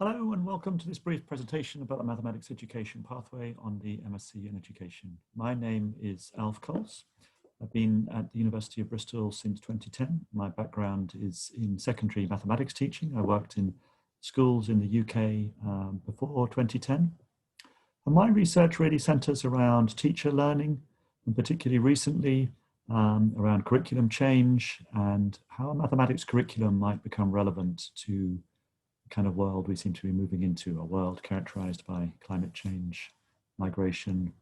Hello and welcome to this brief presentation about the mathematics education pathway on the MSc in Education. My name is Alf Coles. I've been at the University of Bristol since 2010. My background is in secondary mathematics teaching. I worked in schools in the UK before 2010. And my research really centres around teacher learning, and particularly recently around curriculum change and how a mathematics curriculum might become relevant to kind of world we seem to be moving into, a world characterized by climate change, migration,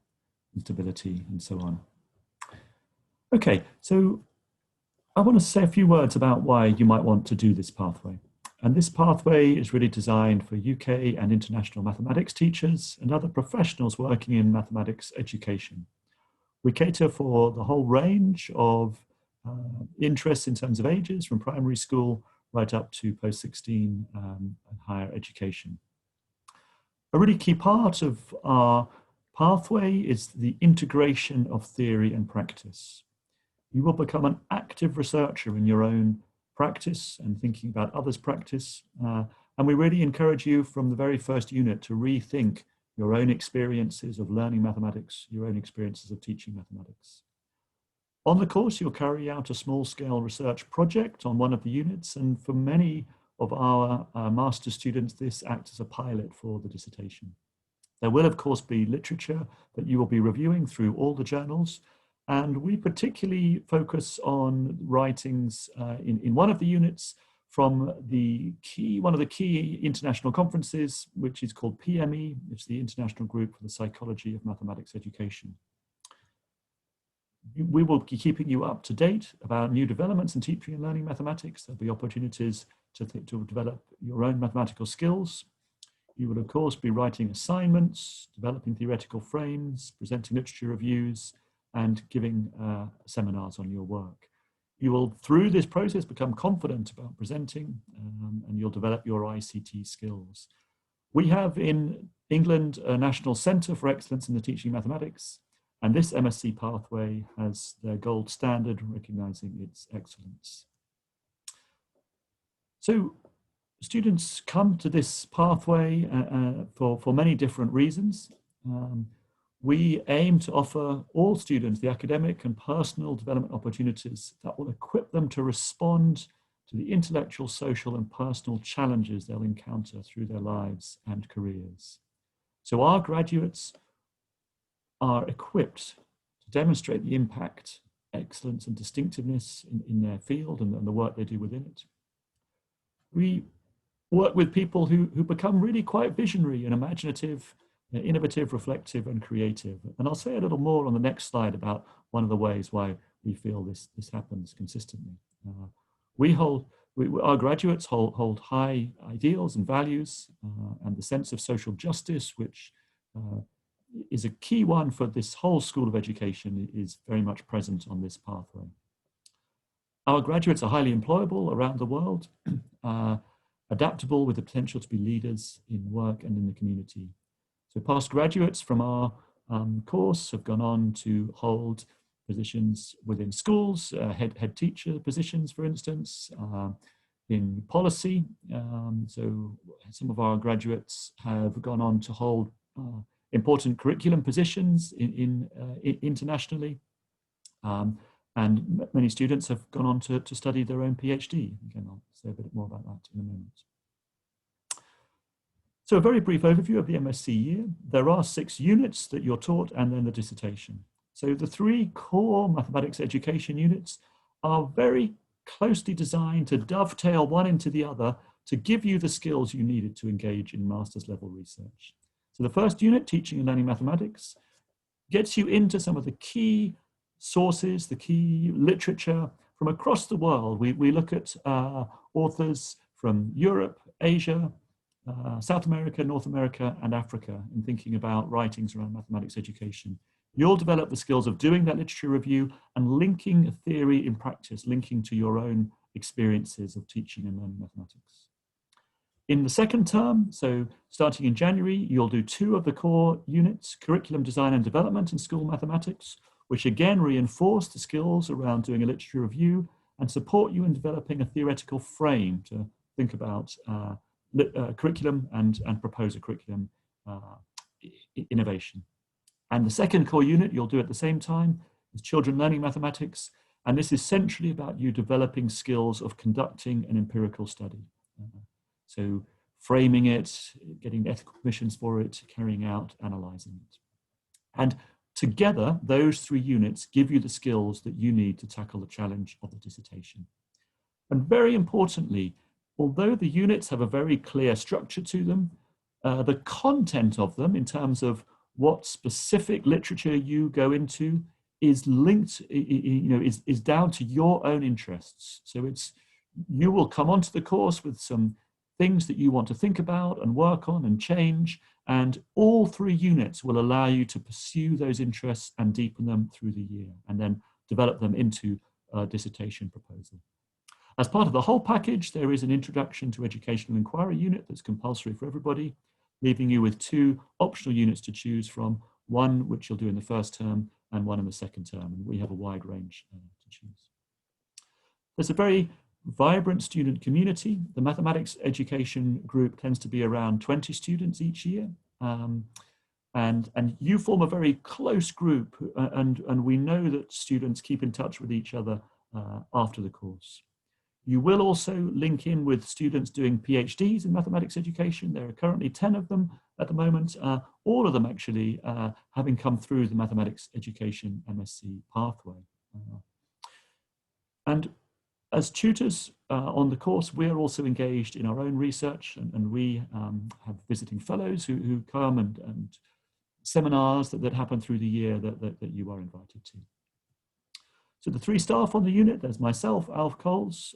instability, and so on. Okay, so I want to say a few words about why you might want to do this pathway. And this pathway is really designed for UK and international mathematics teachers and other professionals working in mathematics education. We cater for the whole range of interests in terms of ages, from primary school right up to post-16 and higher education. A really key part of our pathway is the integration of theory and practice. You will become an active researcher in your own practice and thinking about others' practice. And we really encourage you from the very first unit to rethink your own experiences of learning mathematics, your own experiences of teaching mathematics. On the course, you'll carry out a small-scale research project on one of the units, and for many of our master's students, this acts as a pilot for the dissertation. There will, of course, be literature that you will be reviewing through all the journals, and we particularly focus on writings in one of the units from one of the key international conferences, which is called PME. It's the International Group for the Psychology of Mathematics Education. We will be keeping you up to date about new developments in teaching and learning mathematics. There'll be opportunities to develop your own mathematical skills. You will, of course, be writing assignments, developing theoretical frames, presenting literature reviews, and giving seminars on your work. You will, through this process, become confident about presenting, and you'll develop your ICT skills. We have in England a National Centre for Excellence in the Teaching of Mathematics, and this MSc pathway has their gold standard, recognizing its excellence. So students come to this pathway for many different reasons. We aim to offer all students the academic and personal development opportunities that will equip them to respond to the intellectual, social, and personal challenges they'll encounter through their lives and careers. So our graduates are equipped to demonstrate the impact, excellence, and distinctiveness in their field and the work they do within it. We work with people who become really quite visionary and imaginative, innovative, reflective, and creative. And I'll say a little more on the next slide about one of the ways why we feel this happens consistently. Our graduates hold high ideals and values, and the sense of social justice, which is a key one for this whole School of Education, is very much present on this pathway. Our graduates are highly employable around the world, adaptable with the potential to be leaders in work and in the community. So past graduates from our course have gone on to hold positions within schools, head teacher positions, for instance, in policy. So some of our graduates have gone on to hold important curriculum positions internationally. And many students have gone on to study their own PhD. Again, I'll say a bit more about that in a moment. So a very brief overview of the MSc year. There are 6 units that you're taught and then the dissertation. So the 3 core mathematics education units are very closely designed to dovetail one into the other to give you the skills you needed to engage in master's level research. So the first unit, Teaching and Learning Mathematics, gets you into some of the key sources, the key literature from across the world. We look at authors from Europe, Asia, South America, North America, and Africa in thinking about writings around mathematics education. You'll develop the skills of doing that literature review and linking theory in practice, linking to your own experiences of teaching and learning mathematics. In the second term, so starting in January, you'll do 2 of the core units, Curriculum Design and Development in School Mathematics, which again reinforce the skills around doing a literature review and support you in developing a theoretical frame to think about curriculum and propose a curriculum innovation. And the second core unit you'll do at the same time is Children Learning Mathematics. And this is centrally about you developing skills of conducting an empirical study. So framing it, getting ethical permissions for it, carrying out, analyzing it. And together, those three units give you the skills that you need to tackle the challenge of the dissertation. And very importantly, although the units have a very clear structure to them, the content of them in terms of what specific literature you go into is linked, is down to your own interests. So you will come onto the course with some things that you want to think about and work on and change, and all three units will allow you to pursue those interests and deepen them through the year, and then develop them into a dissertation proposal. As part of the whole package, there is an Introduction to Educational Inquiry unit that's compulsory for everybody, leaving you with two optional units to choose from, one which you'll do in the first term and one in the second term, and we have a wide range to choose. There's a very vibrant student community. The mathematics education group tends to be around 20 students each year, and you form a very close group, and we know that students keep in touch with each other after the course. You will also link in with students doing PhDs in mathematics education. There are currently 10 of them at the moment, all of them actually having come through the mathematics education MSc pathway. And as tutors on the course, we're also engaged in our own research, and we have visiting fellows who come and seminars that happen through the year that you are invited to. So the three staff on the unit, there's myself, Alf Coles,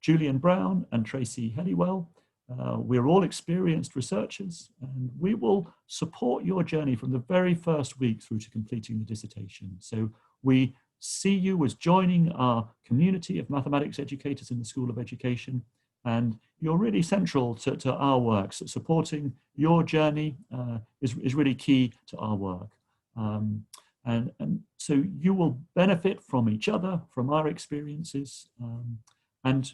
Julian Brown and Tracy Helliwell. We're all experienced researchers, and we will support your journey from the very first week through to completing the dissertation. So we see you as joining our community of mathematics educators in the School of Education, and you're really central to our work. So supporting your journey is really key to our work. And so you will benefit from each other, from our experiences. And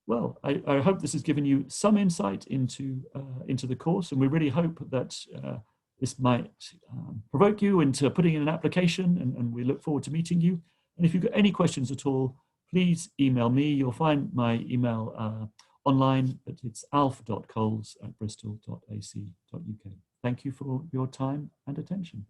well, I hope this has given you some insight into the course, and we really hope that this might provoke you into putting in an application, and we look forward to meeting you. And if you've got any questions at all, please email me. You'll find my email online, but it's alf.coles@bristol.ac.uk. Thank you for your time and attention.